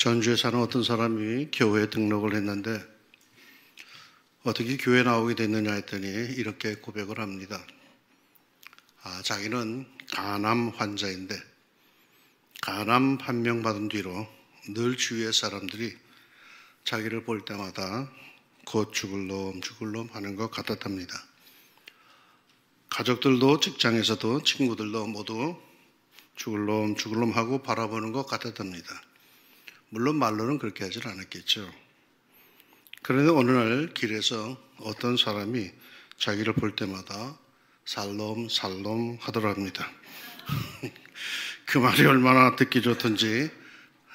전주에 사는 어떤 사람이 교회에 등록을 했는데 어떻게 교회에 나오게 됐느냐 했더니 이렇게 고백을 합니다. 자기는 간암 환자인데 간암 판명받은 뒤로 늘 주위의 사람들이 자기를 볼 때마다 곧 죽을 놈 하는 것 같았답니다. 가족들도 직장에서도 친구들도 모두 죽을 놈 하고 바라보는 것 같았답니다. 물론 말로는 그렇게 하질 않았겠죠. 그런데 어느 날 길에서 어떤 사람이 자기를 볼 때마다 살놈 하더랍니다. 그 말이 얼마나 듣기 좋던지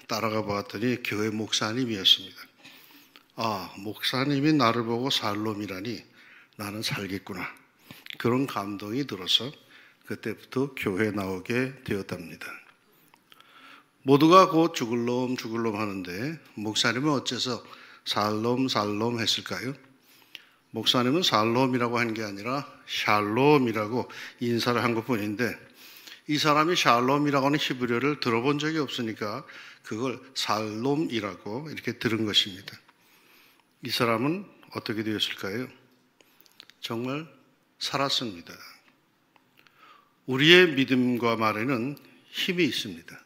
따라가 봤더니 교회 목사님이었습니다. 목사님이 나를 보고 살놈이라니 나는 살겠구나. 그런 감동이 들어서 그때부터 교회에 나오게 되었답니다. 모두가 곧 죽을 놈 하는데 목사님은 어째서 살놈 했을까요? 목사님은 살놈이라고 한 게 아니라 샬롬이라고 인사를 한 것뿐인데 이 사람이 샬롬이라고 하는 히브리어를 들어본 적이 없으니까 그걸 살놈이라고 이렇게 들은 것입니다. 이 사람은 어떻게 되었을까요? 정말 살았습니다. 우리의 믿음과 말에는 힘이 있습니다.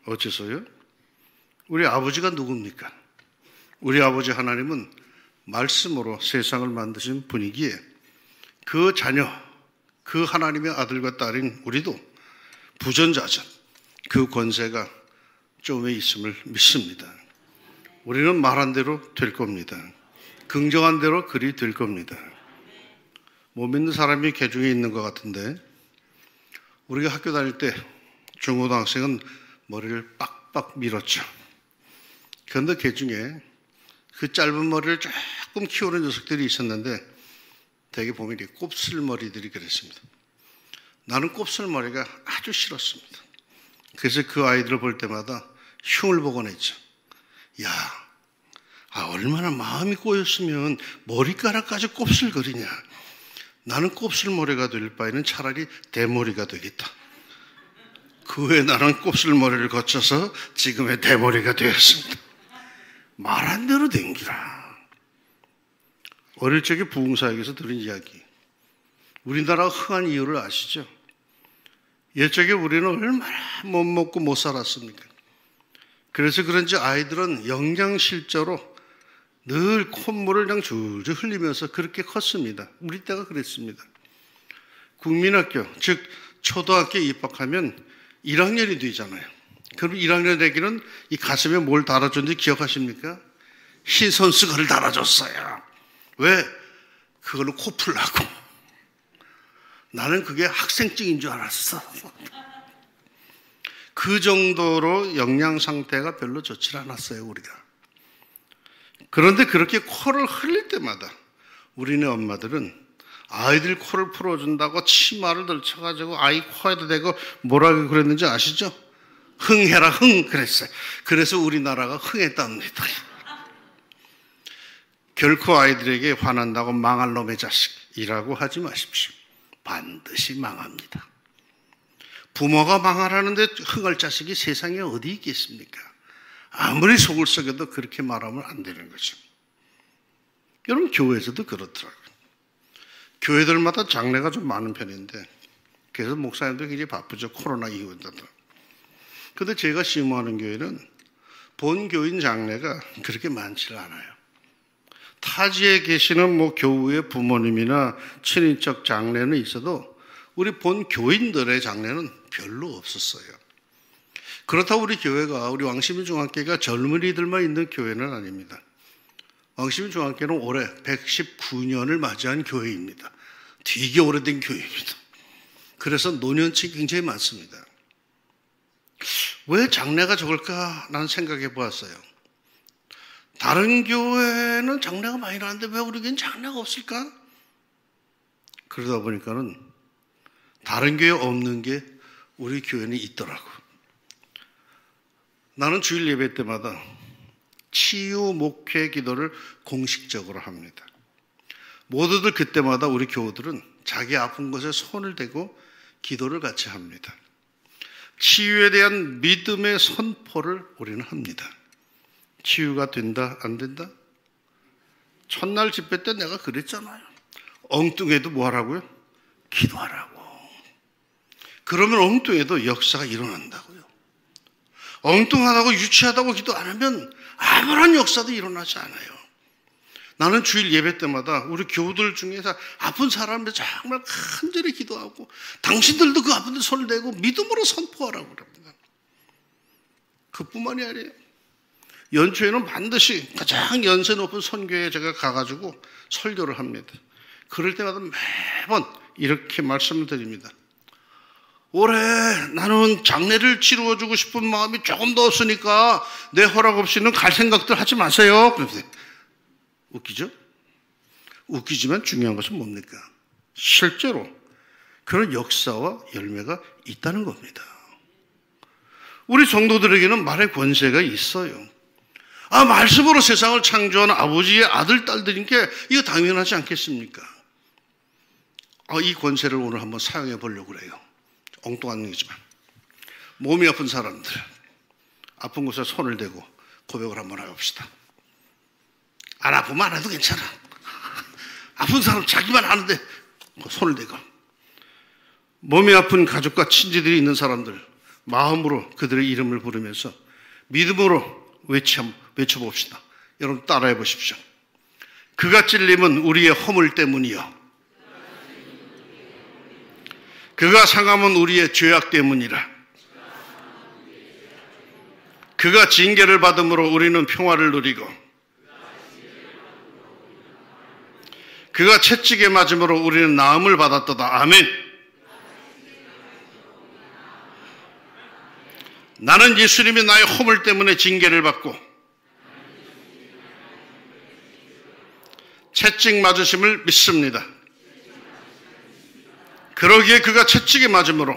어째서요? 우리 아버지가 누굽니까? 우리 아버지 하나님은 말씀으로 세상을 만드신 분이기에 그 자녀, 그 하나님의 아들과 딸인 우리도 부전자전 그 권세가 좀에 있음을 믿습니다. 우리는 말한 대로 될 겁니다. 긍정한 대로 그리 될 겁니다. 못 믿는 사람이 개중에 있는 것 같은데 우리가 학교 다닐 때 중고등학생은 머리를 빡빡 밀었죠. 그런데 개중에 그 짧은 머리를 조금 키우는 녀석들이 있었는데 되게 보면 곱슬머리들이 그랬습니다. 나는 곱슬머리가 아주 싫었습니다. 그래서 그 아이들을 볼 때마다 흉을 보곤 했죠. 얼마나 마음이 꼬였으면 머리카락까지 곱슬거리냐. 나는 곱슬머리가 될 바에는 차라리 대머리가 되겠다. 그 후에 나는 곱슬머리를 거쳐서 지금의 대머리가 되었습니다. 말한 대로 된기라. 어릴 적에 부흥사역에서 들은 이야기. 우리나라가 흥한 이유를 아시죠? 옛적에 우리는 얼마나 못 먹고 못 살았습니까? 그래서 그런지 아이들은 영양실조로 늘 콧물을 그냥 줄줄 흘리면서 그렇게 컸습니다. 우리 때가 그랬습니다. 국민학교, 즉 초등학교에 입학하면 1학년이 되잖아요. 그럼 1학년 되기는 이 가슴에 뭘 달아줬는지 기억하십니까? 흰손수건을 달아줬어요. 왜? 그걸로 코 풀라고. 나는 그게 학생증인 줄 알았어. 그 정도로 영양 상태가 별로 좋지 않았어요, 우리가. 그런데 그렇게 코를 흘릴 때마다 우리네 엄마들은 아이들 코를 풀어준다고 치마를 들쳐가지고 아이 코에도 대고 뭐라고 그랬는지 아시죠? 흥해라 그랬어요. 그래서 우리나라가 흥했답니다. 결코 아이들에게 화난다고 망할 놈의 자식이라고 하지 마십시오. 반드시 망합니다. 부모가 망하라는데 흥할 자식이 세상에 어디 있겠습니까? 아무리 속을 썩여도 그렇게 말하면 안 되는 거죠. 여러분 교회에서도 그렇더라고요. 교회들마다 장례가 좀 많은 편인데 그래서 목사님도 굉장히 바쁘죠. 코로나 이후에도. 그런데 제가 심호하는 교회는 본교인 장례가 그렇게 많지 않아요. 타지에 계시는 교우의 부모님이나 친인척 장례는 있어도 우리 본교인들의 장례는 별로 없었어요. 그렇다고 우리 교회가, 우리 왕시민 중학교가 젊은이들만 있는 교회는 아닙니다. 왕시민 중학교는 올해 119년을 맞이한 교회입니다. 되게 오래된 교회입니다. 그래서 노년층이 굉장히 많습니다. 왜 장례가 적을까? 나는 생각해 보았어요. 다른 교회는 장례가 많이 나는데 왜 우리 교회는 장례가 없을까? 그러다 보니까는 다른 교회 없는 게 우리 교회는 있더라고. 나는 주일 예배 때마다 치유 목회 기도를 공식적으로 합니다. 모두들 그때마다 우리 교우들은 자기 아픈 곳에 손을 대고 기도를 같이 합니다. 치유에 대한 믿음의 선포를 우리는 합니다. 치유가 된다, 안 된다? 첫날 집회 때 내가 그랬잖아요. 엉뚱해도 뭐 하라고요? 기도하라고. 그러면 엉뚱해도 역사가 일어난다고요. 엉뚱하다고 유치하다고 기도 안 하면 아무런 역사도 일어나지 않아요. 나는 주일 예배 때마다 우리 교우들 중에서 아픈 사람들 정말 간절히 기도하고 당신들도 그 아픈 데 손을 대고 믿음으로 선포하라고 그럽니다. 그뿐만이 아니에요. 연초에는 반드시 가장 연세 높은 선교에 제가 가가지고 설교를 합니다. 그럴 때마다 매번 이렇게 말씀을 드립니다. 올해 나는 장례를 치루어주고 싶은 마음이 조금 더 없으니까 내 허락 없이는 갈 생각들 하지 마세요. 그러면서 웃기죠? 웃기지만 중요한 것은 뭡니까? 실제로 그런 역사와 열매가 있다는 겁니다. 우리 성도들에게는 말의 권세가 있어요. 말씀으로 세상을 창조한 아버지의 아들, 딸들이니까 이거 당연하지 않겠습니까? 이 권세를 오늘 한번 사용해 보려고 그래요. 엉뚱한 얘기지만. 몸이 아픈 사람들, 아픈 곳에 손을 대고 고백을 한번 해봅시다. 안 아프면 안 해도 괜찮아. 아픈 사람 자기만 아는데 손을 대고. 몸이 아픈 가족과 친지들이 있는 사람들, 마음으로 그들의 이름을 부르면서 믿음으로 외쳐봅시다. 여러분 따라해 보십시오. 그가 찔림은 우리의 허물 때문이요, 그가 상함은 우리의 죄악 때문이라. 그가 징계를 받음으로 우리는 평화를 누리고, 그가 채찍에 맞음으로 우리는 나음을 받았도다. 아멘. 나는 예수님이 나의 허물 때문에 징계를 받고 채찍 맞으심을 믿습니다. 그러기에 그가 채찍에 맞음으로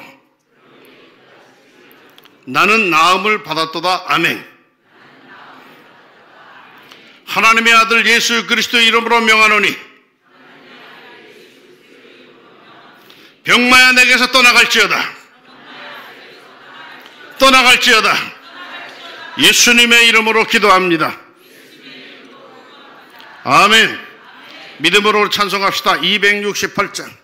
나는 나음을 받았도다. 아멘. 하나님의 아들 예수 그리스도의 이름으로 명하노니 병마야 내게서 떠나갈지어다. 떠나갈지어다. 예수님의 이름으로 기도합니다. 아멘. 믿음으로 찬송합시다. 268장.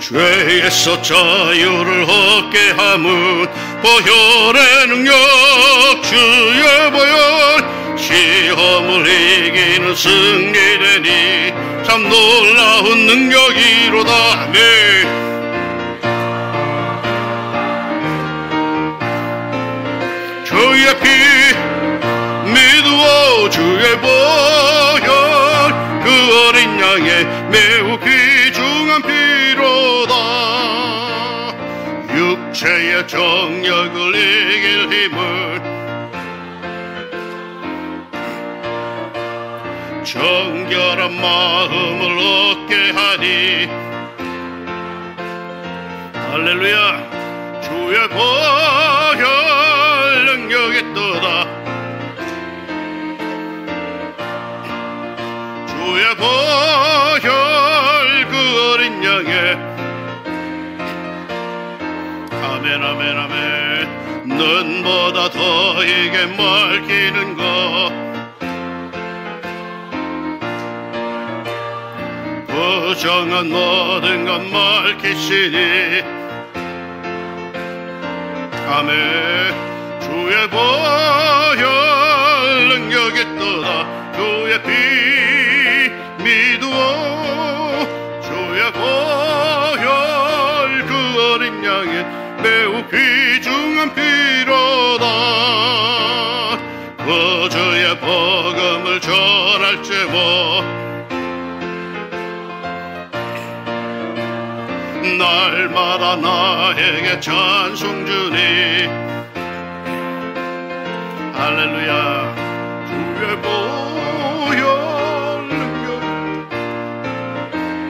죄에서 자유를 얻게 함은 보혈의 능력, 주의 보혈. 시험을 이기는 승리되니 참 놀라운 능력이로다. 아멘. 주의 피 믿어 주의 보혈, 그 어린 양의 매우 귀중한 피로다. 육체의 정력을 이길 힘을, 정결한 마음을 얻게 하니. 할렐루야. 주의 보혈 능력이 있도다. 주의 보혈 그 어린 양의. 아멘 아멘 아멘. 눈보다 더 이게 밝히는 것, 부정한 모든 것 밝히시니. 아멘. 주의 보혈 능력이 있도다. 주의 피 믿어 주의 보혈 그 어린 양의 매우 귀중한 피로다. 구주의 복음을 전할지모 날마다 나에게 찬송 주니. 할렐루야. 주의 보혈 능력,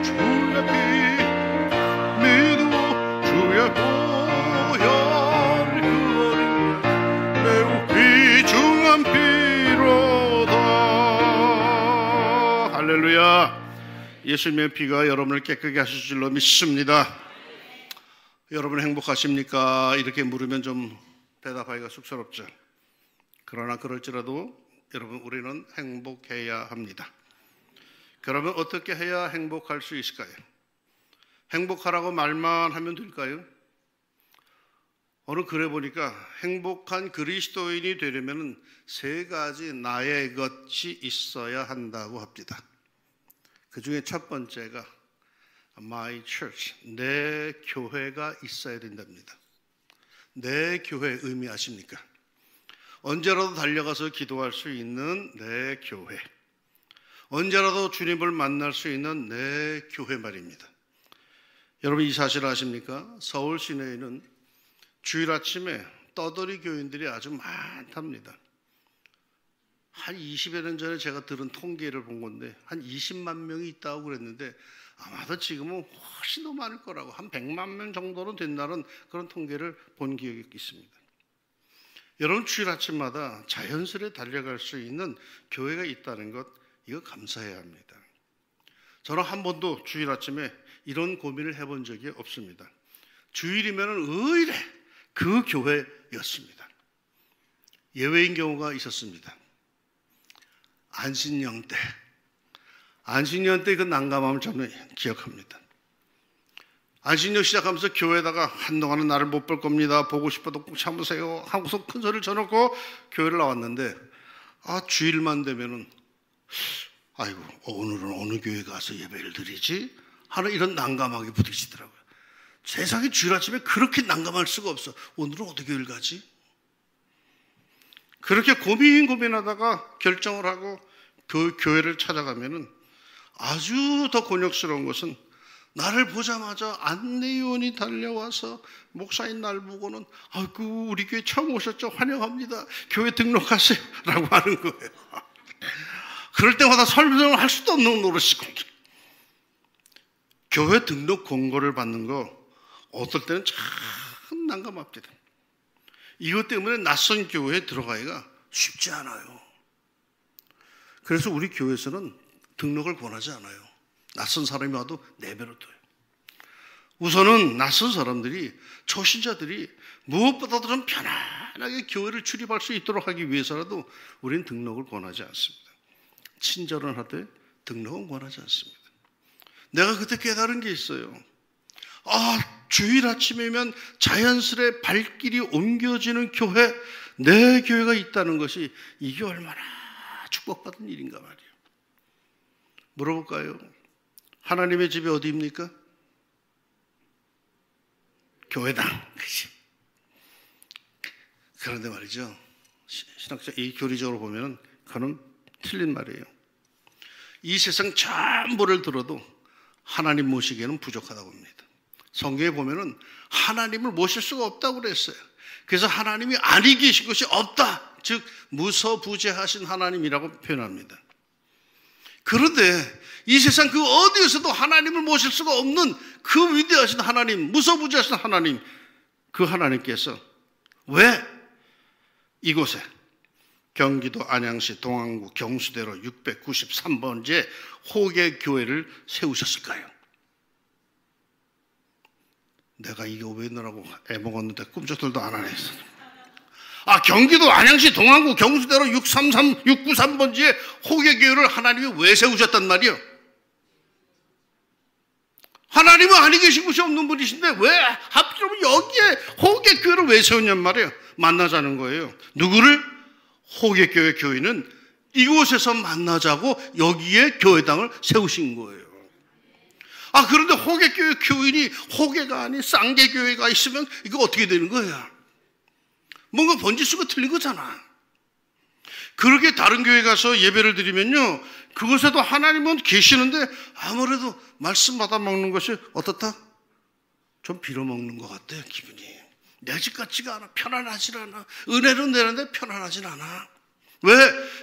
주의 피 믿어 주의 보혈 그 어린 양 매우 귀중한 피로다. 할렐루야. 예수님의 피가 여러분을 깨끗게 하실 줄로 믿습니다. 여러분 행복하십니까? 이렇게 물으면 좀 대답하기가 쑥스럽죠. 그러나 그럴지라도 여러분, 우리는 행복해야 합니다. 그러면 어떻게 해야 행복할 수 있을까요? 행복하라고 말만 하면 될까요? 어느 글에 보니까 행복한 그리스도인이 되려면 3가지 나의 것이 있어야 한다고 합니다. 그 중에 첫 번째가 My church, 내 교회가 있어야 된답니다. 내 교회 의미 아십니까? 언제라도 달려가서 기도할 수 있는 내 교회, 언제라도 주님을 만날 수 있는 내 교회 말입니다. 여러분, 이 사실 아십니까? 서울 시내에는 주일 아침에 떠돌이 교인들이 아주 많답니다. 한 20여 년 전에 제가 들은 통계를 본 건데 한 20만 명이 있다고 그랬는데 아마도 지금은 훨씬 더 많을 거라고, 한 100만 명 정도는 된다는 그런 통계를 본 기억이 있습니다. 여러분, 주일 아침마다 자연스레 달려갈 수 있는 교회가 있다는 것, 이거 감사해야 합니다. 저는 한 번도 주일 아침에 이런 고민을 해본 적이 없습니다. 주일이면 의례 그 교회였습니다. 예외인 경우가 있었습니다. 안신년 때 그 난감함을 저는 기억합니다. 안신년 시작하면서 교회에다가 한동안은 나를 못 볼 겁니다. 보고 싶어도 꼭 참으세요 하고서 큰 소리를 쳐놓고 교회를 나왔는데, 주일만 되면은 아이고, 오늘은 어느 교회 가서 예배를 드리지? 하는 이런 난감하게 부딪히더라고요. 세상에 주일 아침에 그렇게 난감할 수가 없어. 오늘은 어디 교회를 가지? 그렇게 고민하다가 결정을 하고 그 교회를 찾아가면은 아주 더 곤욕스러운 것은 나를 보자마자 안내요원이 달려와서 목사인 날 보고는 아이고, 우리 교회 처음 오셨죠? 환영합니다. 교회 등록하세요 라고 하는 거예요. 그럴 때마다 설명을 할 수도 없는 노릇이고, 교회 등록 공고를 받는 거 어떨 때는 참 난감합니다. 이것 때문에 낯선 교회에 들어가기가 쉽지 않아요. 그래서 우리 교회에서는 등록을 권하지 않아요. 낯선 사람이 와도 내버려둬요. 우선은 낯선 사람들이, 초신자들이 무엇보다도 좀 편안하게 교회를 출입할 수 있도록 하기 위해서라도 우리는 등록을 권하지 않습니다. 친절은 하되 등록은 권하지 않습니다. 내가 그때 깨달은 게 있어요. 주일 아침이면 자연스레 발길이 옮겨지는 교회, 내 교회가 있다는 것이 이게 얼마나 축복받은 일인가 말이에요. 물어볼까요? 하나님의 집이 어디입니까? 교회당. 그치? 그런데 말이죠, 신학적 이 교리적으로 보면 그건 틀린 말이에요. 이 세상 전부를 들어도 하나님 모시기에는 부족하다고 합니다. 성경에 보면은 하나님을 모실 수가 없다고 그랬어요. 그래서 하나님이 아니 계신 것이 없다, 즉 무서부재하신 하나님이라고 표현합니다. 그런데 이 세상 그 어디에서도 하나님을 모실 수가 없는 그 위대하신 하나님, 무서부재하신 하나님, 그 하나님께서 왜 이곳에 경기도 안양시 동안구 경수대로 693번지에 호계교회를 세우셨을까요? 내가 이거 왜 넣으라고 애먹었는데 꿈쩍들도 안 하네. 경기도 안양시 동안구 경수대로 693번지에 호계교회를 하나님이 왜 세우셨단 말이에요? 하나님은 아니 계신 곳이 없는 분이신데 왜 하필이면 여기에 호계교회를 왜 세웠냔 말이에요. 만나자는 거예요. 누구를? 호계교회 교인은 이곳에서 만나자고 여기에 교회당을 세우신 거예요. 그런데 호계교회 교인이 호계가 아닌 쌍계교회가 있으면 이거 어떻게 되는 거야? 뭔가 번지수가 틀린 거잖아. 그렇게 다른 교회 가서 예배를 드리면요, 그곳에도 하나님은 계시는데 아무래도 말씀 받아 먹는 것이 어떻다? 좀 빌어먹는 것 같아요. 기분이 내 집 같지가 않아. 편안하지 않아. 은혜는 내는데 편안하진 않아. 왜?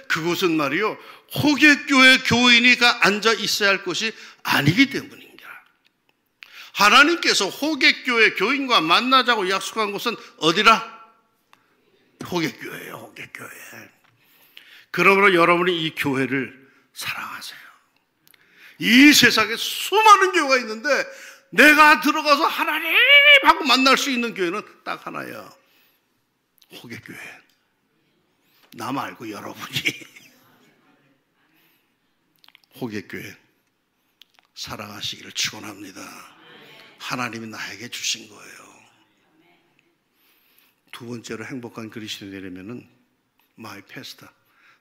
그곳은 말이요, 호계교회 교인이가 앉아 있어야 할 것이 아니기 때문입니다. 하나님께서 호계교회 교인과 만나자고 약속한 곳은 어디라? 호계교회예요. 호계교회. 그러므로 여러분이 이 교회를 사랑하세요. 이 세상에 수많은 교회가 있는데 내가 들어가서 하나님하고 만날 수 있는 교회는 딱 하나야. 호계교회. 나 말고 여러분이. 호계교회 살아가시기를 축원합니다. 하나님이 나에게 주신 거예요. 두 번째로 행복한 그리스도인이 되려면은 마이 패스터,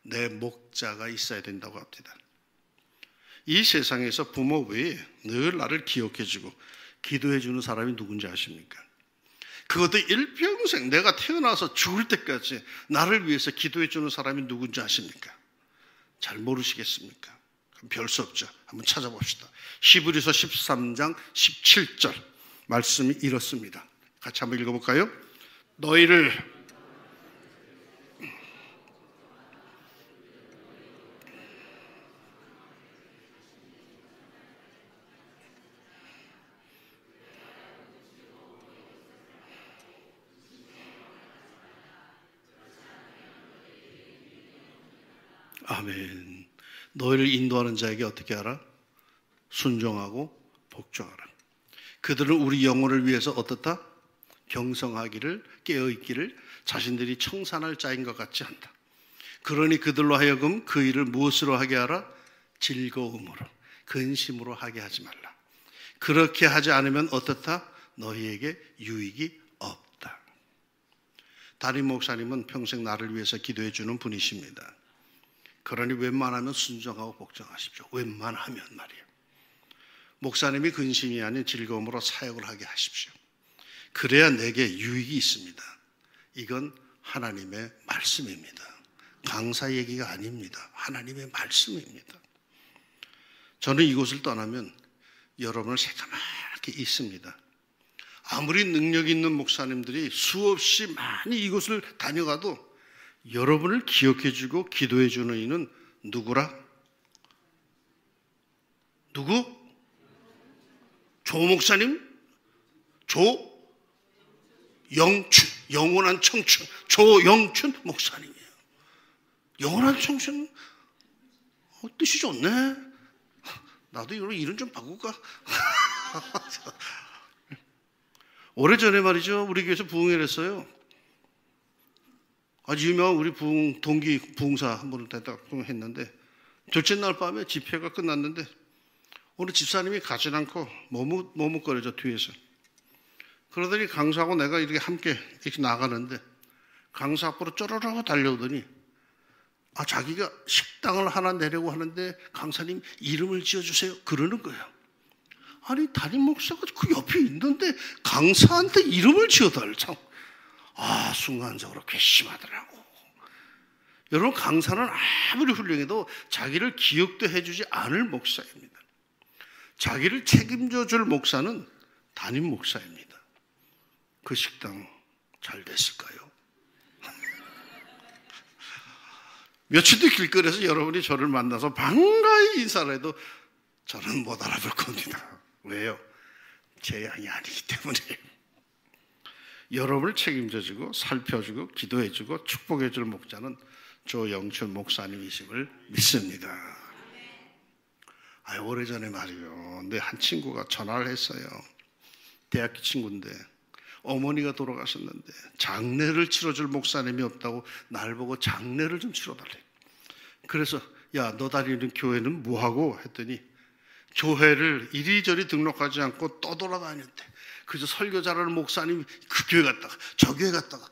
내 목자가 있어야 된다고 합니다. 이 세상에서 부모 외에 늘 나를 기억해주고 기도해주는 사람이 누군지 아십니까? 그것도 일평생 내가 태어나서 죽을 때까지 나를 위해서 기도해주는 사람이 누군지 아십니까? 잘 모르시겠습니까? 그럼 별 수 없죠. 한번 찾아봅시다. 히브리서 13장 17절 말씀이 이렇습니다. 같이 한번 읽어볼까요? 너희를 아멘. 너희를 인도하는 자에게 어떻게 하라? 순종하고 복종하라. 그들은 우리 영혼을 위해서 어떻다? 경성하기를, 깨어있기를 자신들이 청산할 자인 것 같이 한다. 그러니 그들로 하여금 그 일을 무엇으로 하게 하라? 즐거움으로, 근심으로 하게 하지 말라. 그렇게 하지 않으면 어떻다? 너희에게 유익이 없다. 담임 목사님은 평생 나를 위해서 기도해 주는 분이십니다. 그러니 웬만하면 순종하고 복종하십시오. 웬만하면 말이에요. 목사님이 근심이 아닌 즐거움으로 사역을 하게 하십시오. 그래야 내게 유익이 있습니다. 이건 하나님의 말씀입니다. 강사 얘기가 아닙니다. 하나님의 말씀입니다. 저는 이곳을 떠나면 여러분을 새까맣게 잊습니다. 아무리 능력 있는 목사님들이 수없이 많이 이곳을 다녀가도 여러분을 기억해주고 기도해주는 이는 누구라? 누구? 조 목사님? 조영춘, 영원한 청춘, 조영춘 목사님이에요. 영원한 청춘, 뜻이 좋네. 나도 이름 좀 바꿀까? 오래전에 말이죠, 우리 교회에서 부흥회를 했어요. 아주 유명한 우리 동기 부흥사 한 분을 데려다 했는데, 둘째 날 밤에 집회가 끝났는데 어느 집사님이 가지 않고 머뭇거려져 뒤에서. 그러더니 강사하고 내가 이렇게 함께 이렇게 나가는데 강사 앞으로 쪼르르 달려오더니 자기가 식당을 하나 내려고 하는데 강사님 이름을 지어주세요 그러는 거예요. 아니 담임 목사가 그 옆에 있는데 강사한테 이름을 지어달라. 참. 순간적으로 괘씸하더라고. 여러분, 강사는 아무리 훌륭해도 자기를 기억도 해주지 않을 목사입니다. 자기를 책임져 줄 목사는 담임 목사입니다. 그 식당 잘 됐을까요? 며칠 뒤 길거리에서 여러분이 저를 만나서 반가이 인사를 해도 저는 못 알아볼 겁니다. 왜요? 제 양이 아니기 때문에. 여러분을 책임져주고 살펴주고 기도해주고 축복해줄 목자는 조영춘 목사님이심을 믿습니다. 오래전에 말이요, 내 한 친구가 전화를 했어요. 대학교 친구인데 어머니가 돌아가셨는데 장례를 치러줄 목사님이 없다고 날 보고 장례를 좀 치러달래. 그래서 야, 너 다니는 교회는 뭐하고? 했더니 교회를 이리저리 등록하지 않고 떠돌아다녔대. 그래서 설교 잘하는 목사님 그 교회 갔다가 저 교회 갔다가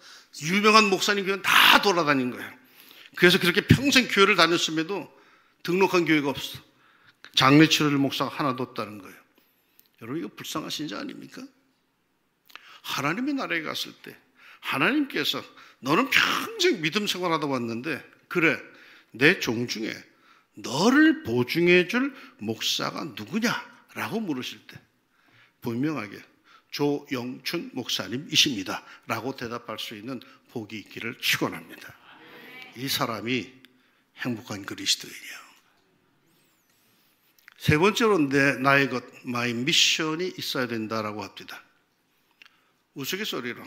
유명한 목사님 교회는 다 돌아다닌 거예요. 그래서 그렇게 평생 교회를 다녔음에도 등록한 교회가 없어. 장례 치러줄 목사가 하나도 없다는 거예요. 여러분, 이거 불쌍한 신자 아닙니까? 하나님의 나라에 갔을 때 하나님께서 너는 평생 믿음 생활하다 왔는데 그래, 내 종 중에 너를 보증해 줄 목사가 누구냐라고 물으실 때 분명하게 조영춘 목사님이십니다 라고 대답할 수 있는 복이 있기를 축원합니다. 이 사람이 행복한 그리스도인이에요. 세 번째로 나의 것, 마이 미션이 있어야 된다라고 합니다. 우스갯소리로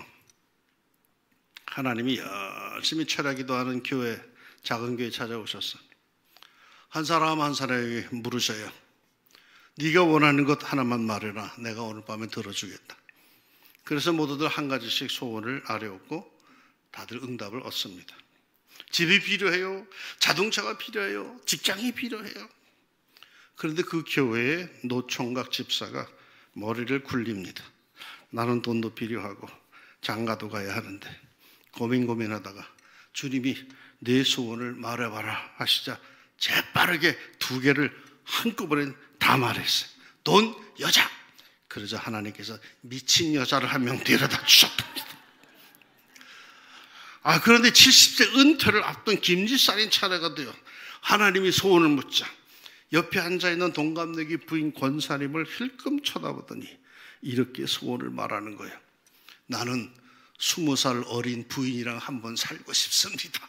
하나님이 열심히 철야기도하는 교회, 작은 교회 찾아오셔서 한 사람 한 사람에게 물으셔요. 네가 원하는 것 하나만 말해라. 내가 오늘 밤에 들어주겠다. 그래서 모두들 한 가지씩 소원을 아뢰었고 다들 응답을 얻습니다. 집이 필요해요. 자동차가 필요해요. 직장이 필요해요. 그런데 그 교회의 노총각 집사가 머리를 굴립니다. 나는 돈도 필요하고 장가도 가야 하는데 고민하다가 주님이 내 소원을 말해봐라 하시자 재빠르게 두 개를 한꺼번에 다 말했어요. 돈, 여자. 그러자 하나님께서 미친 여자를 한 명 데려다 주셨답니다. 그런데 70세 은퇴를 앞둔 김지살인 차례가 되어 하나님이 소원을 묻자 옆에 앉아있는 동갑내기 부인 권사님을 힐끔 쳐다보더니 이렇게 소원을 말하는 거예요. 나는 20살 어린 부인이랑 한번 살고 싶습니다.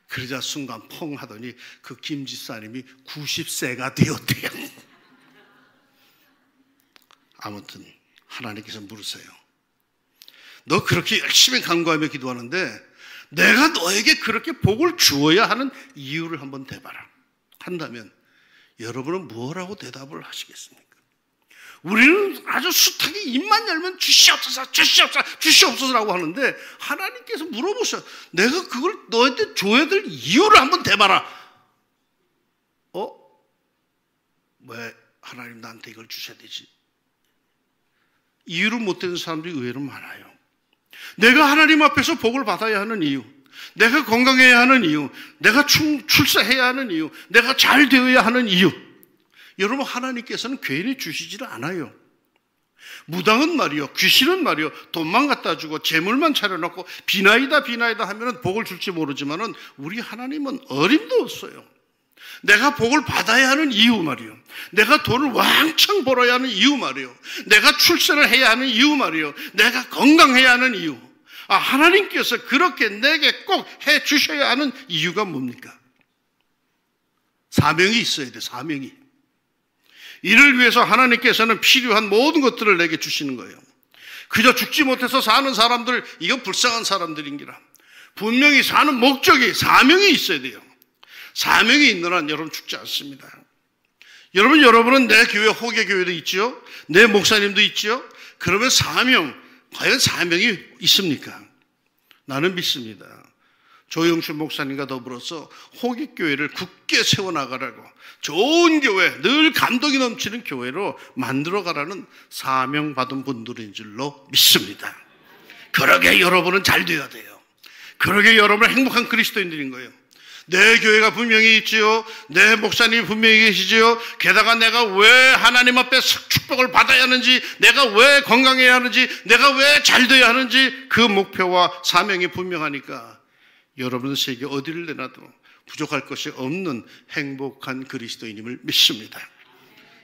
그러자 순간 펑 하더니 그 김지사님이 90세가 되었대요. 아무튼 하나님께서 물으세요. 너 그렇게 열심히 간구하며 기도하는데 내가 너에게 그렇게 복을 주어야 하는 이유를 한번 대봐라. 한다면 여러분은 뭐라고 대답을 하시겠습니까? 우리는 아주 숱하게 입만 열면 주시옵소서, 주시옵소서, 주시옵소서라고 하는데 하나님께서 물어보셔. 내가 그걸 너한테 줘야 될 이유를 한번 대봐라. 왜 하나님 나한테 이걸 주셔야 되지? 이유를 못 대는 사람들이 의외로 많아요. 내가 하나님 앞에서 복을 받아야 하는 이유, 내가 건강해야 하는 이유, 내가 출세해야 하는 이유, 내가 잘 되어야 하는 이유. 여러분, 하나님께서는 괜히 주시지를 않아요. 무당은 말이요, 귀신은 말이요, 돈만 갖다 주고 재물만 차려놓고 비나이다 하면 복을 줄지 모르지만은 우리 하나님은 어림도 없어요. 내가 복을 받아야 하는 이유 말이요, 내가 돈을 왕창 벌어야 하는 이유 말이요, 내가 출세를 해야 하는 이유 말이요, 내가 건강해야 하는 이유. 하나님께서 그렇게 내게 꼭 해주셔야 하는 이유가 뭡니까? 사명이 있어야 돼. 사명이. 이를 위해서 하나님께서는 필요한 모든 것들을 내게 주시는 거예요. 그저 죽지 못해서 사는 사람들, 이건 불쌍한 사람들인기라. 분명히 사는 목적이, 사명이 있어야 돼요. 사명이 있는 한 여러분 죽지 않습니다. 여러분은 내 교회, 호계교회도 있죠, 내 목사님도 있죠. 그러면 과연 사명이 있습니까? 나는 믿습니다. 조영춘 목사님과 더불어서 호객교회를 굳게 세워나가라고, 좋은 교회, 늘 감동이 넘치는 교회로 만들어가라는 사명받은 분들인 줄로 믿습니다. 그러게 여러분은 잘 돼야 돼요. 그러게 여러분은 행복한 그리스도인들인 거예요. 내 교회가 분명히 있지요, 내 목사님이 분명히 계시지요, 게다가 내가 왜 하나님 앞에 축복을 받아야 하는지, 내가 왜 건강해야 하는지, 내가 왜 잘 돼야 하는지 그 목표와 사명이 분명하니까 여러분 세계 어디를 내놔도 부족할 것이 없는 행복한 그리스도인임을 믿습니다.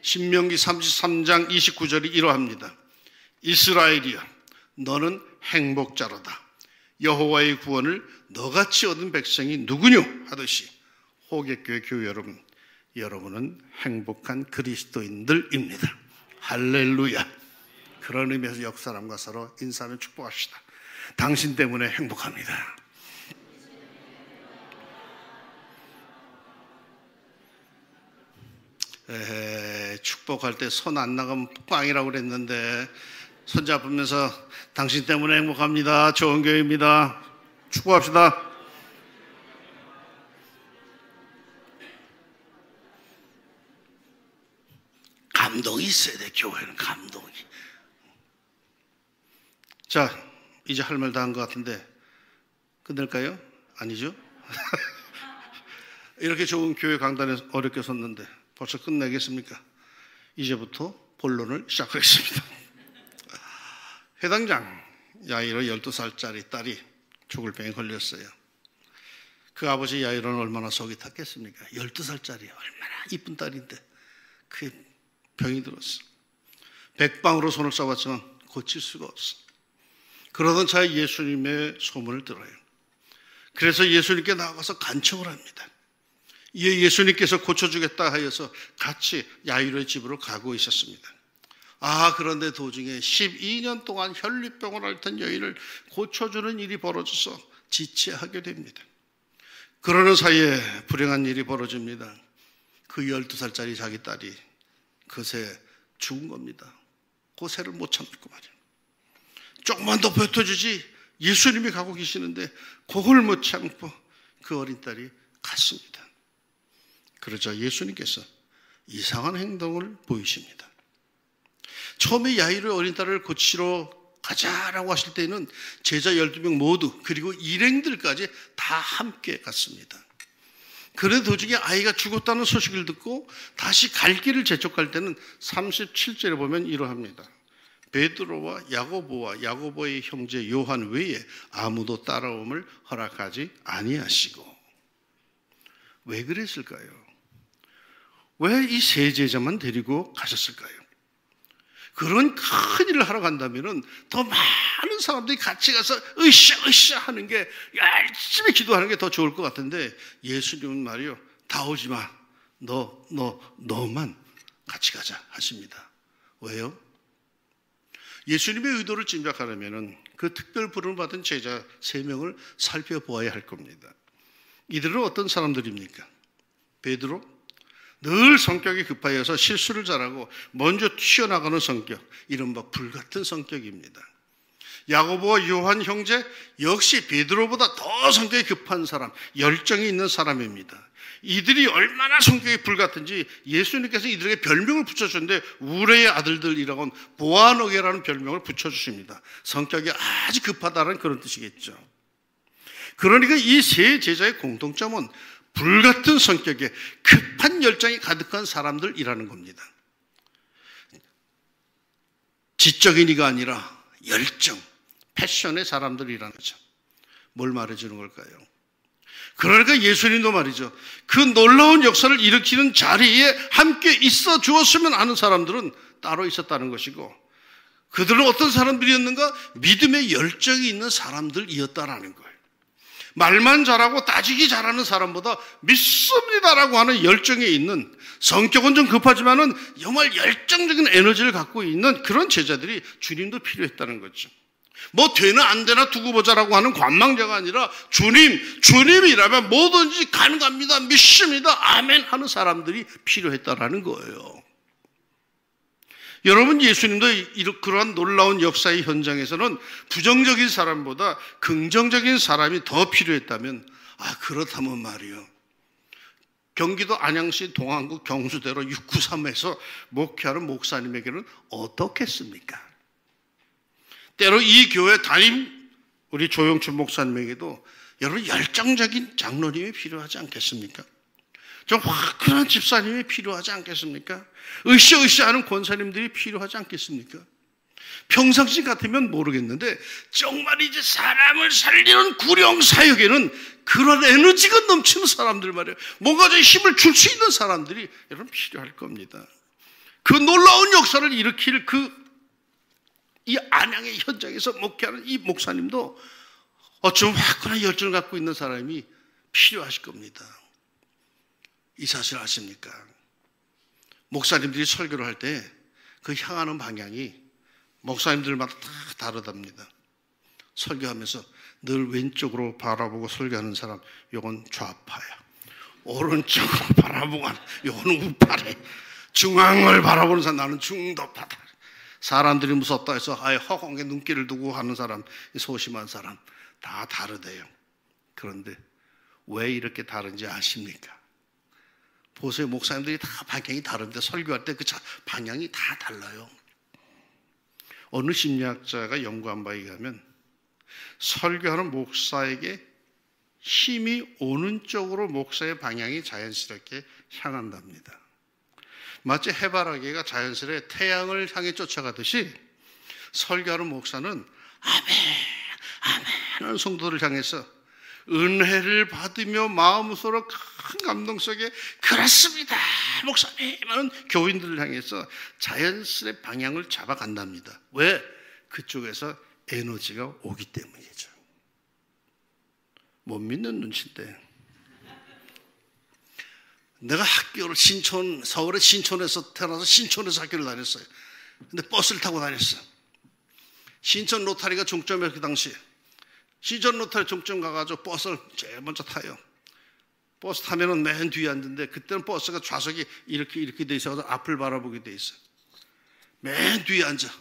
신명기 33장 29절이 이러합니다. 이스라엘이여, 너는 행복자로다. 여호와의 구원을 너같이 얻은 백성이 누구뇨? 하듯이 호객교회 교회 여러분은 행복한 그리스도인들입니다. 할렐루야. 그런 의미에서 옆 사람과 서로 인사하며 축복합시다. 당신 때문에 행복합니다. 축복할 때 손 안 나가면 꽝이라고 그랬는데 손 잡으면서 당신 때문에 행복합니다. 좋은 교회입니다. 축복합시다. 감동이 있어야 돼. 교회는 감동이. 자, 이제 할 말 다 한 것 같은데 끝낼까요? 아니죠? 이렇게 좋은 교회 강단에 어렵게 섰는데 벌써 끝내겠습니까? 이제부터 본론을 시작하겠습니다. 회당장 야이로 12살짜리 딸이 죽을 병에 걸렸어요. 그 아버지 야이로는 얼마나 속이 탔겠습니까? 12살짜리 얼마나 이쁜 딸인데 그 병이 들었어. 백방으로 손을 써봤지만 고칠 수가 없어. 그러던 차에 예수님의 소문을 들어요. 그래서 예수님께 나가서 간청을 합니다. 예수님께서 고쳐주겠다 하여서 같이 야이로의 집으로 가고 있었습니다. 그런데 도중에 12년 동안 혈류병을 앓던 여인을 고쳐주는 일이 벌어져서 지체하게 됩니다. 그러는 사이에 불행한 일이 벌어집니다. 그 12살짜리 자기 딸이 그새 죽은 겁니다. 그 새를 못 참고 말이에요. 조금만 더 뱉어주지 예수님이 가고 계시는데 그걸 못 참고 그 어린 딸이 갔습니다. 그러자 예수님께서 이상한 행동을 보이십니다. 처음에 야이로의 어린 딸을 고치러 가자라고 하실 때는 제자 12명 모두 그리고 일행들까지 다 함께 갔습니다. 그래 도중에 아이가 죽었다는 소식을 듣고 다시 갈 길을 재촉할 때는 37절에 보면 이러합니다. 베드로와 야고보와 야고보의 형제 요한 외에 아무도 따라옴을 허락하지 아니하시고. 왜 그랬을까요? 왜 이 세 제자만 데리고 가셨을까요? 그런 큰 일을 하러 간다면 더 많은 사람들이 같이 가서 으쌰으쌰 하는 게, 열심히 기도하는 게 더 좋을 것 같은데 예수님은 말이요, 다 오지 마. 너만 같이 가자 하십니다. 왜요? 예수님의 의도를 짐작하려면 그 특별 부름을 받은 제자 3명을 살펴보아야 할 겁니다. 이들은 어떤 사람들입니까? 베드로, 늘 성격이 급하여서 실수를 잘하고 먼저 튀어나가는 성격, 이른바 불같은 성격입니다. 야고보와 요한 형제, 역시 베드로보다 더 성격이 급한 사람, 열정이 있는 사람입니다. 이들이 얼마나 성격이 불같은지 예수님께서 이들에게 별명을 붙여주셨는데 우레의 아들들이라고는 보아너게라는 별명을 붙여주십니다. 성격이 아주 급하다는 그런 뜻이겠죠. 그러니까 이 세 제자의 공통점은 불같은 성격에 급한 열정이 가득한 사람들이라는 겁니다. 지적인 이가 아니라 열정, 패션의 사람들이라는 거죠. 뭘 말해주는 걸까요? 그러니까 예수님도 말이죠, 그 놀라운 역사를 일으키는 자리에 함께 있어 주었으면 하는 사람들은 따로 있었다는 것이고, 그들은 어떤 사람들이었는가? 믿음의 열정이 있는 사람들이었다라는 거예요. 말만 잘하고 따지기 잘하는 사람보다 믿습니다라고 하는 열정이 있는, 성격은 좀 급하지만은 정말 열정적인 에너지를 갖고 있는 그런 제자들이 주님도 필요했다는 거죠. 뭐 되나 안 되나 두고 보자라고 하는 관망자가 아니라 주님이라면 뭐든지 가능합니다, 믿습니다, 아멘 하는 사람들이 필요했다라는 거예요. 여러분, 예수님도 그러한 놀라운 역사의 현장에서는 부정적인 사람보다 긍정적인 사람이 더 필요했다면, 그렇다면 말이요, 경기도 안양시 동안구 경수대로 693에서 목회하는 목사님에게는 어떻겠습니까? 때로 이 교회 담임 우리 조영춘 목사님에게도 여러분 열정적인 장로님이 필요하지 않겠습니까? 좀 화끈한 집사님이 필요하지 않겠습니까? 으쌰으쌰하는 권사님들이 필요하지 않겠습니까? 평상시 같으면 모르겠는데 정말 이제 사람을 살리는 구령 사역에는 그런 에너지가 넘치는 사람들 말이에요. 뭔가 좀 힘을 줄 수 있는 사람들이 여러분 필요할 겁니다. 그 놀라운 역사를 일으킬 이 안양의 현장에서 목회하는 이 목사님도 어쩌면 화끈한 열정을 갖고 있는 사람이 필요하실 겁니다. 이 사실 아십니까? 목사님들이 설교를 할 때 그 향하는 방향이 목사님들마다 다 다르답니다. 설교하면서 늘 왼쪽으로 바라보고 설교하는 사람, 요건 좌파야. 오른쪽으로 바라보고 하는, 요거는 우파래. 중앙을 바라보는 사람, 나는 중도파다. 사람들이 무섭다 해서 아예 허공에 눈길을 두고 하는 사람, 소심한 사람, 다 다르대요. 그런데 왜 이렇게 다른지 아십니까? 보세요. 목사님들이 다 방향이 다른데 설교할 때 그 방향이 다 달라요. 어느 심리학자가 연구한 바에 의하면 설교하는 목사에게 힘이 오는 쪽으로 목사의 방향이 자연스럽게 향한답니다. 마치 해바라기가 자연스레 태양을 향해 쫓아가듯이 설교하는 목사는 아멘, 아멘 하는 성도를 향해서 은혜를 받으며 마음속으로 큰 감동 속에 그렇습니다 목사님 하는 교인들을 향해서 자연스레 방향을 잡아간답니다. 왜? 그쪽에서 에너지가 오기 때문이죠. 못 믿는 눈치인데, 내가 학교를 서울의 신촌에서 태어나서 신촌에서 학교를 다녔어요. 근데 버스를 타고 다녔어요. 신촌 로타리가 종점이었을 그 당시에 신촌 로타리 종점 가가지고 버스를 제일 먼저 타요. 버스 타면은 맨 뒤에 앉는데 그때는 버스가 좌석이 이렇게 돼 있어서 앞을 바라보게 돼 있어요. 맨 뒤에 앉아.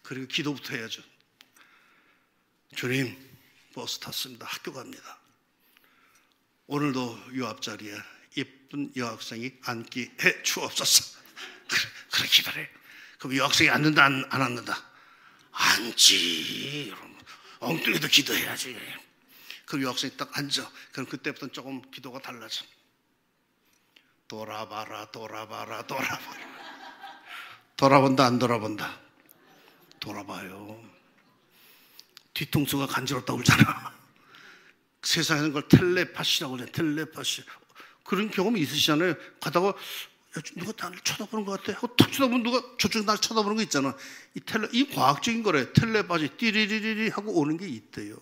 그리고 기도부터 해야죠. 주님, 버스 탔습니다. 학교 갑니다. 오늘도 요 앞자리에 예쁜 여학생이 앉게 해 주옵소서. 그래 기다려. 그럼 여학생이 앉는다 안 앉는다? 앉지. 엉뚱이도 기도해야지. 그럼 여학생이 딱 앉아. 그럼 그때부터는 조금 기도가 달라져. 돌아봐라. 돌아본다 안 돌아본다? 돌아봐요. 뒤통수가 간지럽다고 그러잖아. 세상에는 걸 텔레파시라고 그래. 텔레파시. 그런 경험이 있으시잖아요. 가다가 누가 나를 쳐다보는 것 같아. 탁 쳐다보면 누가 저쪽 날 쳐다보는 거 있잖아. 이 과학적인 거래. 텔레파시 띠리리리리 하고 오는 게 있대요.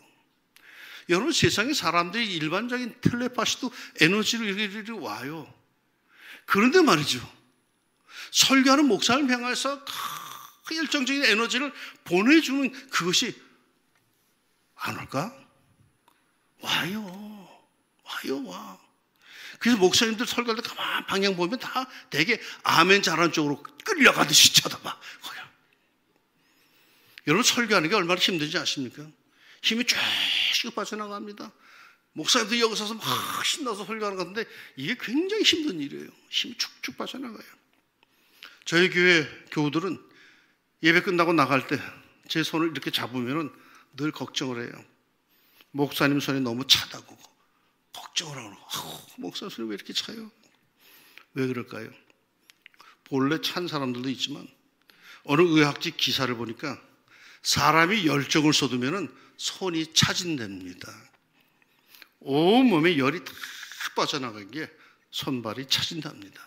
여러분, 세상에 사람들이 일반적인 텔레파시도 에너지로 이렇게 와요. 그런데 말이죠, 설교하는 목사를 향해서 열정적인 에너지를 보내주는 그것이 안 올까? 와요. 그래서 목사님들 설교할 때 가만 방향 보면 다 되게 아멘 잘하는 쪽으로 끌려가듯이 쳐다봐. 여러분, 설교하는 게 얼마나 힘든지 아십니까? 힘이 쫙 빠져나갑니다. 목사님들 여기 서서 막 신나서 설교하는 것 같은데 이게 굉장히 힘든 일이에요. 힘이 축축 빠져나가요. 저희 교회 교우들은 예배 끝나고 나갈 때 제 손을 이렇게 잡으면 늘 걱정을 해요. 목사님 손이 너무 차다고 걱정을 하고, 목사님 손이 왜 이렇게 차요? 왜 그럴까요? 본래 찬 사람들도 있지만 어느 의학적 기사를 보니까 사람이 열정을 쏟으면 손이 차진답니다. 온몸에 열이 다 빠져나간 게 손발이 차진답니다.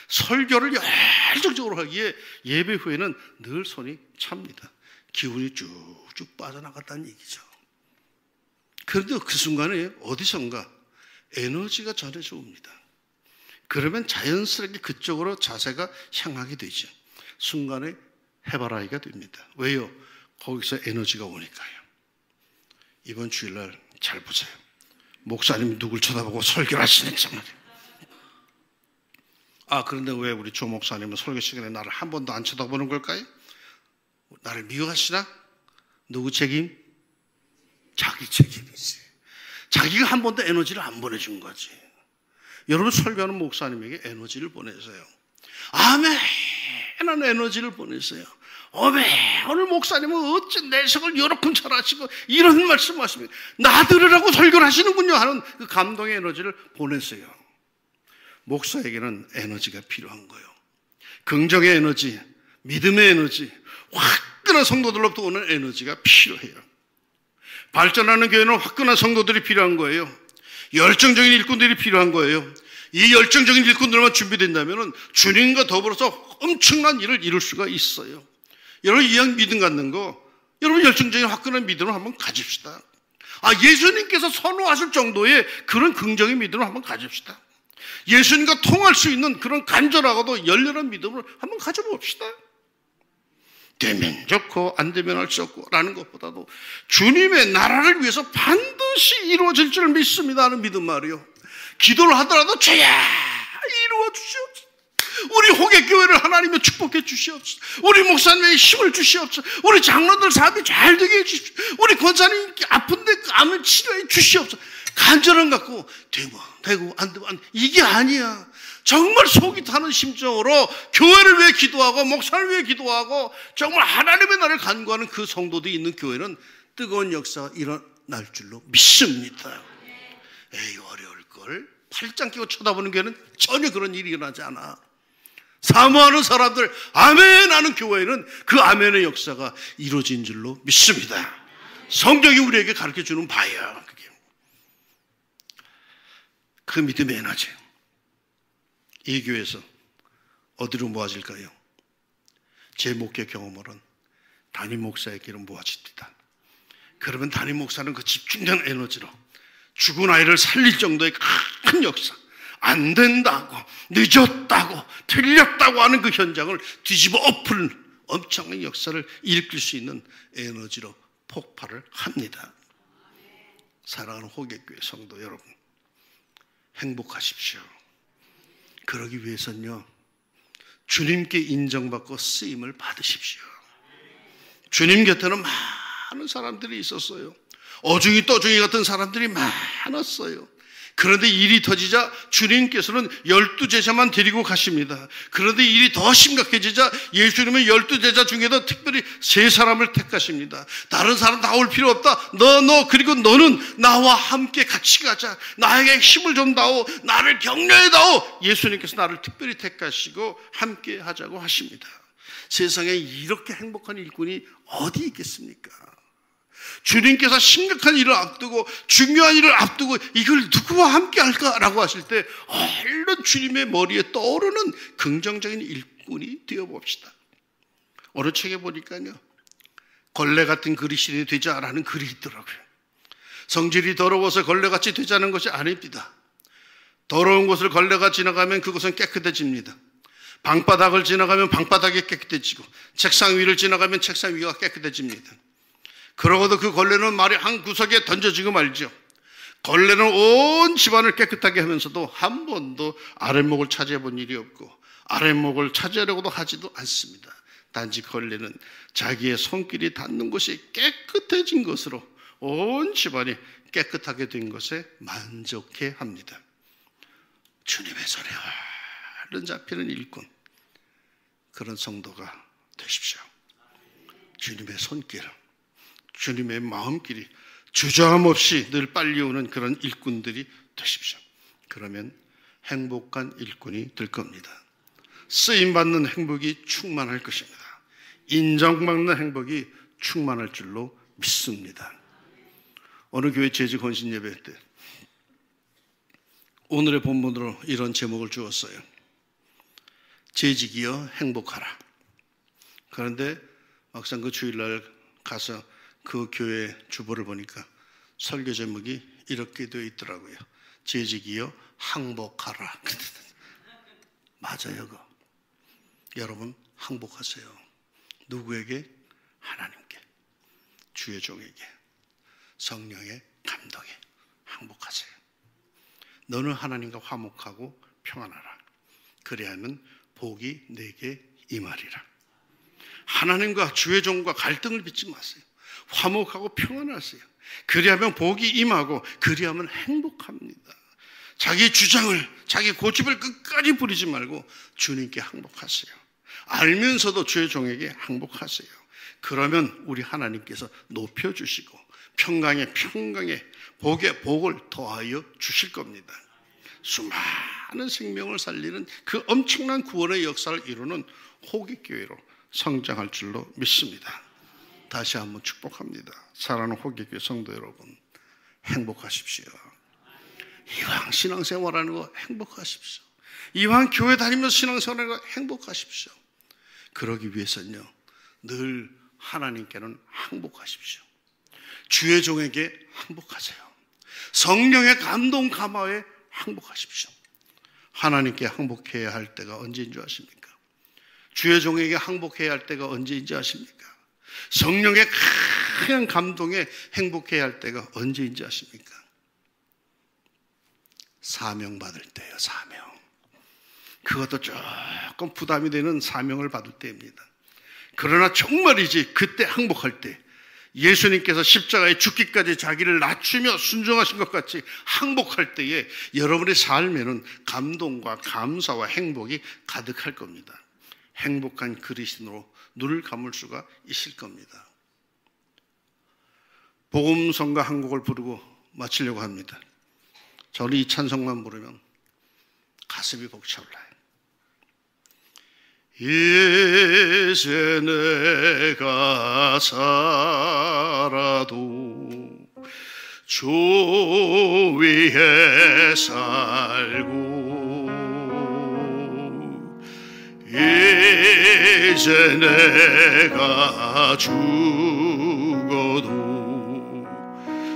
설교를 열정적으로 하기에 예배 후에는 늘 손이 찹니다. 기운이 쭉쭉 빠져나갔다는 얘기죠. 그런데 그 순간에 어디선가 에너지가 전해져 옵니다. 그러면 자연스럽게 그쪽으로 자세가 향하게 되죠. 순간에 해바라기가 됩니다. 왜요? 거기서 에너지가 오니까요. 이번 주일날 잘 보세요. 목사님이 누굴 쳐다보고 설교를 하시는지 말이에요. 그런데 왜 우리 조 목사님은 설교 시간에 나를 한 번도 안 쳐다보는 걸까요? 나를 미워하시나? 누구 책임? 자기 책임이지. 자기가 한 번도 에너지를 안 보내준 거지. 여러분, 설교하는 목사님에게 에너지를 보내세요. 아멘 하는 에너지를 보내세요. 오늘 목사님은 어째 내석을 요렇게 잘하시고 이런 말씀하십니까? 나 들으라고 설교를 하시는군요 하는 그 감동의 에너지를 보내세요. 목사에게는 에너지가 필요한 거예요. 긍정의 에너지, 믿음의 에너지, 화끈한 성도들로부터 오는 에너지가 필요해요. 발전하는 교회는 화끈한 성도들이 필요한 거예요. 열정적인 일꾼들이 필요한 거예요. 이 열정적인 일꾼들만 준비된다면 주님과 더불어서 엄청난 일을 이룰 수가 있어요. 여러분, 이왕 믿음 갖는 거, 여러분 열정적인 화끈한 믿음을 한번 가집시다. 예수님께서 선호하실 정도의 그런 긍정의 믿음을 한번 가집시다. 예수님과 통할 수 있는 그런 간절하고도 열렬한 믿음을 한번 가져봅시다. 되면 좋고 안 되면 할 수 없고 라는 것보다도 주님의 나라를 위해서 반드시 이루어질 줄 믿습니다 하는 믿음 말이요. 기도를 하더라도 주야 이루어 주시옵소서. 우리 호객교회를 하나님이 축복해 주시옵소서. 우리 목사님에게 힘을 주시옵소서. 우리 장로들 삶이 잘 되게 해주십시오. 우리 권사님 아픈데 암을 치료해 주시옵소서. 간절함 갖고 되고 안 되고 이게 아니야. 정말 속이 타는 심정으로 교회를 위해 기도하고 목사를 위해 기도하고 정말 하나님의 나라를 간구하는 그 성도들이 있는 교회는 뜨거운 역사가 일어날 줄로 믿습니다. 에이, 어려울걸. 팔짱 끼고 쳐다보는 교회는 전혀 그런 일이 일어나지 않아. 사모하는 사람들 아멘 하는 교회는 그 아멘의 역사가 이루어진 줄로 믿습니다. 성경이 우리에게 가르쳐주는 바야. 그게. 그 믿음의 에너지, 이 교회에서 어디로 모아질까요? 제 목회 경험으로는 담임 목사에게로 모아집니다. 그러면 담임 목사는 그 집중된 에너지로 죽은 아이를 살릴 정도의 큰 역사, 안 된다고, 늦었다고, 틀렸다고 하는 그 현장을 뒤집어 엎은 엄청난 역사를 일으킬 수 있는 에너지로 폭발을 합니다. 사랑하는 호객교회 성도 여러분, 행복하십시오. 그러기 위해서는요, 주님께 인정받고 쓰임을 받으십시오. 주님 곁에는 많은 사람들이 있었어요. 어중이 떠중이 같은 사람들이 많았어요. 그런데 일이 터지자 주님께서는 12제자만 데리고 가십니다. 그런데 일이 더 심각해지자 예수님은 12제자 중에도 특별히 3사람을 택하십니다. 다른 사람 다 올 필요 없다. 너 그리고 너는 나와 함께 같이 가자. 나에게 힘을 좀 다오. 나를 격려해 다오. 예수님께서 나를 특별히 택하시고 함께 하자고 하십니다. 세상에 이렇게 행복한 일꾼이 어디 있겠습니까? 주님께서 심각한 일을 앞두고 중요한 일을 앞두고 이걸 누구와 함께 할까라고 하실 때 얼른 주님의 머리에 떠오르는 긍정적인 일꾼이 되어봅시다. 어느 책에 보니까요, 걸레 같은 그리스도인이 되자라는 글이 있더라고요. 성질이 더러워서 걸레같이 되자는 것이 아닙니다. 더러운 곳을 걸레가 지나가면 그곳은 깨끗해집니다. 방바닥을 지나가면 방바닥이 깨끗해지고 책상 위를 지나가면 책상 위가 깨끗해집니다. 그러고도 그 걸레는 말이 한 구석에 던져지고 말죠. 걸레는 온 집안을 깨끗하게 하면서도 한 번도 아랫목을 차지해 본 일이 없고 아랫목을 차지하려고도 하지도 않습니다. 단지 걸레는 자기의 손길이 닿는 곳이 깨끗해진 것으로 온 집안이 깨끗하게 된 것에 만족해 합니다. 주님의 손에 얼른 잡히는 일꾼, 그런 성도가 되십시오. 주님의 손길, 주님의 마음길이 주저함 없이 늘 빨리 오는 그런 일꾼들이 되십시오. 그러면 행복한 일꾼이 될 겁니다. 쓰임받는 행복이 충만할 것입니다. 인정받는 행복이 충만할 줄로 믿습니다. 어느 교회 재직 헌신 예배 때 오늘의 본문으로 이런 제목을 주었어요. 재직이여 행복하라. 그런데 막상 그 주일날 가서 그 교회 주보를 보니까 설교 제목이 이렇게 되어 있더라고요. 재직이여 항복하라. 맞아요. 여러분 항복하세요. 누구에게? 하나님께, 주의 종에게, 성령의 감동에 항복하세요. 너는 하나님과 화목하고 평안하라. 그래야면 복이 내게 임하리라. 하나님과 주의 종과 갈등을 빚지 마세요. 화목하고 평안하세요. 그리하면 복이 임하고 그리하면 행복합니다. 자기 주장을, 자기 고집을 끝까지 부리지 말고 주님께 항복하세요. 알면서도 주의 종에게 항복하세요. 그러면 우리 하나님께서 높여주시고 평강에 평강에 복에 복을 더하여 주실 겁니다. 수많은 생명을 살리는 그 엄청난 구원의 역사를 이루는 호객교회로 성장할 줄로 믿습니다. 다시 한번 축복합니다. 사랑하는 호객교회 성도 여러분, 행복하십시오. 이왕 신앙생활하는 거 행복하십시오. 이왕 교회 다니면서 신앙생활하는 거 행복하십시오. 그러기 위해서는요, 늘 하나님께는 항복하십시오. 주의 종에게 항복하세요. 성령의 감동 감화에 항복하십시오. 하나님께 항복해야 할 때가 언제인 줄 아십니까? 주의 종에게 항복해야 할 때가 언제인지 아십니까? 성령의 큰 감동에 행복해야 할 때가 언제인지 아십니까? 사명 받을 때예요. 사명. 그것도 조금 부담이 되는 사명을 받을 때입니다. 그러나 정말이지 그때 항복할 때 예수님께서 십자가에 죽기까지 자기를 낮추며 순종하신 것 같이 항복할 때에 여러분의 삶에는 감동과 감사와 행복이 가득할 겁니다. 행복한 그리스도로 눈을 감을 수가 있을 겁니다. 복음성가 한 곡을 부르고 마치려고 합니다. 저는 이 찬송만 부르면 가슴이 벅차올라요. 이제 내가 살아도 주 위에 살고 이제 내가 죽어도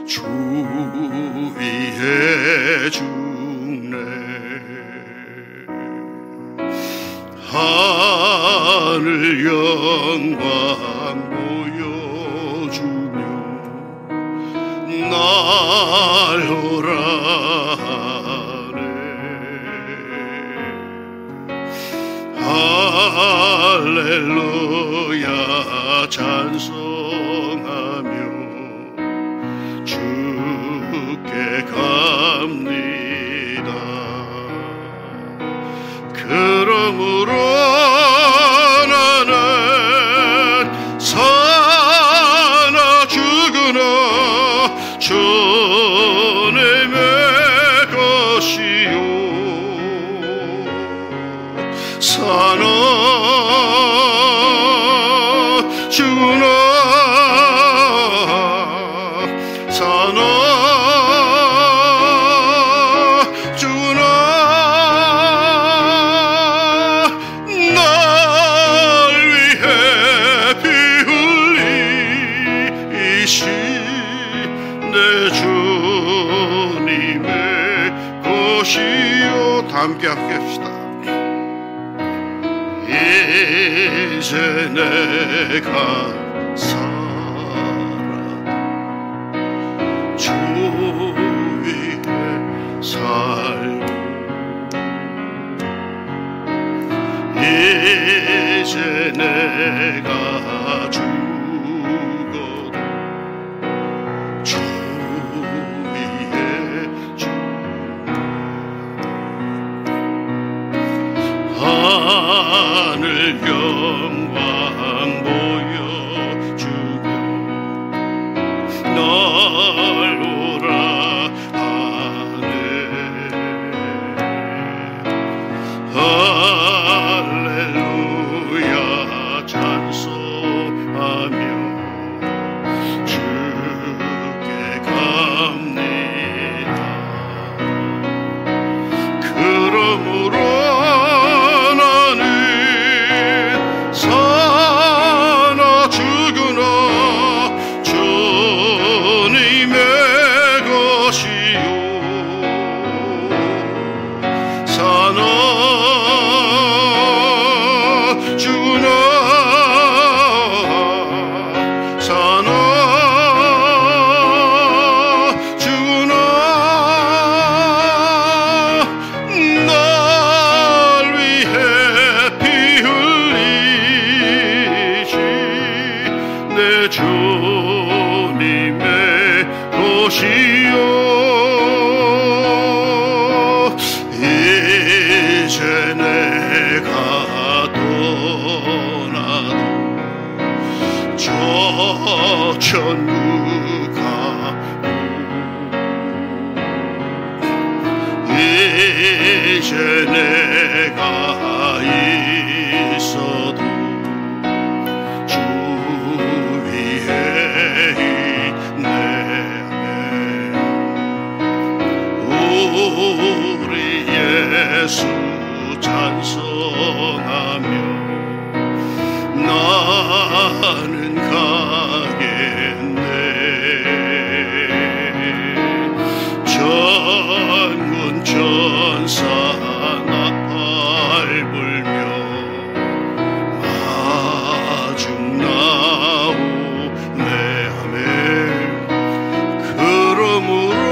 주 위에 죽네. 하늘 영광 보여주며 날 오라 하네. 할렐루야 찬송하며 주께 갑니다. 그러므로 나는 사나 죽으나 주님의 것이요 사나 죽으나 사나 죽으나 날 위해 피 흘리신 내 주님의 것이요. 다 함께 합시다. 이제 내가 살아 주 위해 살고 이제 내가 죽어도 주 위해 하늘 영광 보여주며 널 오라 하네. 할렐루야 찬송하며 주께 갑니다. 그러므로 이제 내가 떠나도 저 천국 가고 이제 내가 있어도 주 위에 있네. 우리 예수 찬송하며 나는 가겠네. 전군 천사 나팔 불며 마중 나오네. 아멘. 그러므로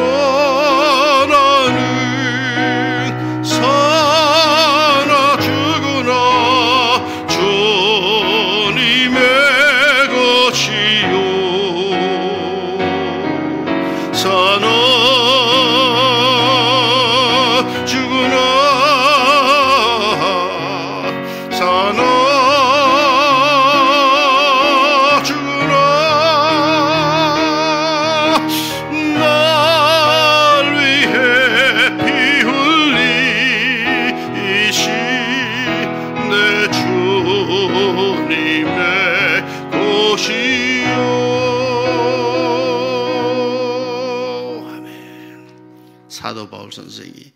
사도 바울 선생이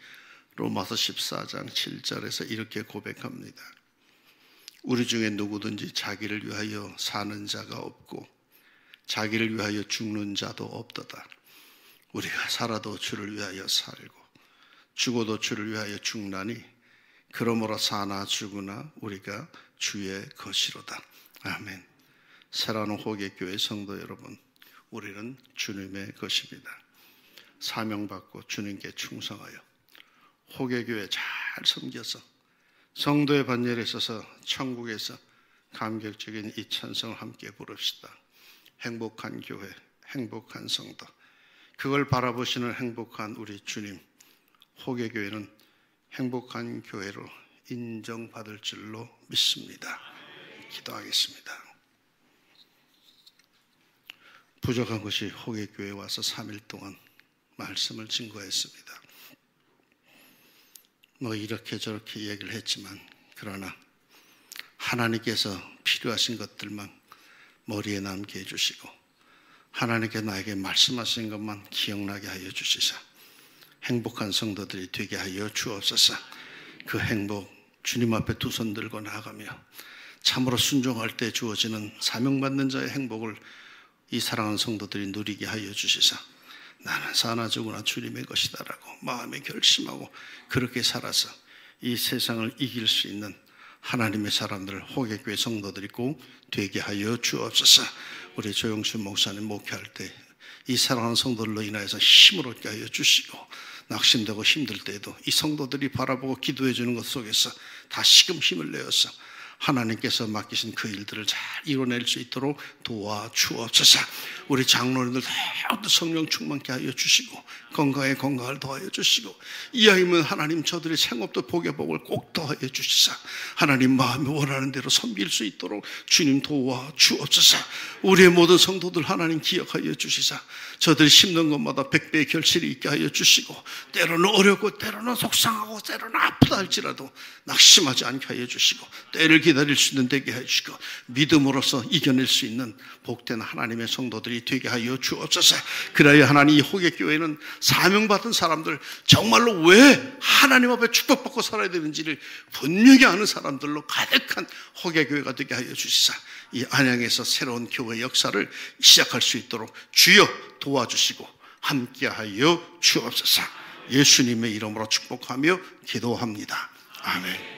로마서 14장 7절에서 이렇게 고백합니다. 우리 중에 누구든지 자기를 위하여 사는 자가 없고 자기를 위하여 죽는 자도 없도다. 우리가 살아도 주를 위하여 살고 죽어도 주를 위하여 죽나니 그러므로 사나 죽으나 우리가 주의 것이로다. 아멘. 세라노 호계교회 성도 여러분, 우리는 주님의 것입니다. 사명받고 주님께 충성하여 호계교회 잘 섬겨서 성도의 반열에 있어서 천국에서 감격적인 이 찬송을 함께 부릅시다. 행복한 교회, 행복한 성도, 그걸 바라보시는 행복한 우리 주님, 호계교회는 행복한 교회로 인정받을 줄로 믿습니다. 기도하겠습니다. 부족한 것이 호계교회에 와서 3일 동안 말씀을 증거했습니다. 이렇게 저렇게 얘기를 했지만, 그러나 하나님께서 필요하신 것들만 머리에 남게 해주시고, 하나님께 나에게 말씀하신 것만 기억나게 하여 주시사 행복한 성도들이 되게 하여 주옵소서. 그 행복, 주님 앞에 두 손 들고 나아가며 참으로 순종할 때 주어지는 사명받는 자의 행복을 이 사랑하는 성도들이 누리게 하여 주시사 나는 사나 죽으나 주님의 것이다라고 마음에 결심하고 그렇게 살아서 이 세상을 이길 수 있는 하나님의 사람들, 호계교회 성도들이 꼭 되게 하여 주옵소서. 우리 조영수 목사님 목회할 때 이 사랑하는 성도들로 인하여서 힘을 얻게 하여 주시고, 낙심되고 힘들 때에도 이 성도들이 바라보고 기도해 주는 것 속에서 다시금 힘을 내어서 하나님께서 맡기신 그 일들을 잘 이뤄낼 수 있도록 도와주옵소서. 우리 장로님들 다 성령 충만케 하여 주시고, 건강에 건강을 더하여 주시고, 이왕이면 하나님 저들의 생업도 복에 복을 꼭 더하여 주시사 하나님 마음이 원하는 대로 섬길 수 있도록 주님 도와주옵소서. 우리의 모든 성도들 하나님 기억하여 주시사 저들이 심는 것마다 100배의 결실이 있게 하여 주시고, 때로는 어렵고 때로는 속상하고 때로는 아프다 할지라도 낙심하지 않게 하여 주시고, 때를 기다릴 수 있는 되게 해주시고, 믿음으로써 이겨낼 수 있는 복된 하나님의 성도들이 되게 하여 주옵소서. 그래야 하나님, 이 호계교회는 사명받은 사람들, 정말로 왜 하나님 앞에 축복받고 살아야 되는지를 분명히 아는 사람들로 가득한 호계교회가 되게 하여 주시사 이 안양에서 새로운 교회 역사를 시작할 수 있도록 주여 도와주시고 함께하여 주옵소서. 예수님의 이름으로 축복하며 기도합니다. 아멘.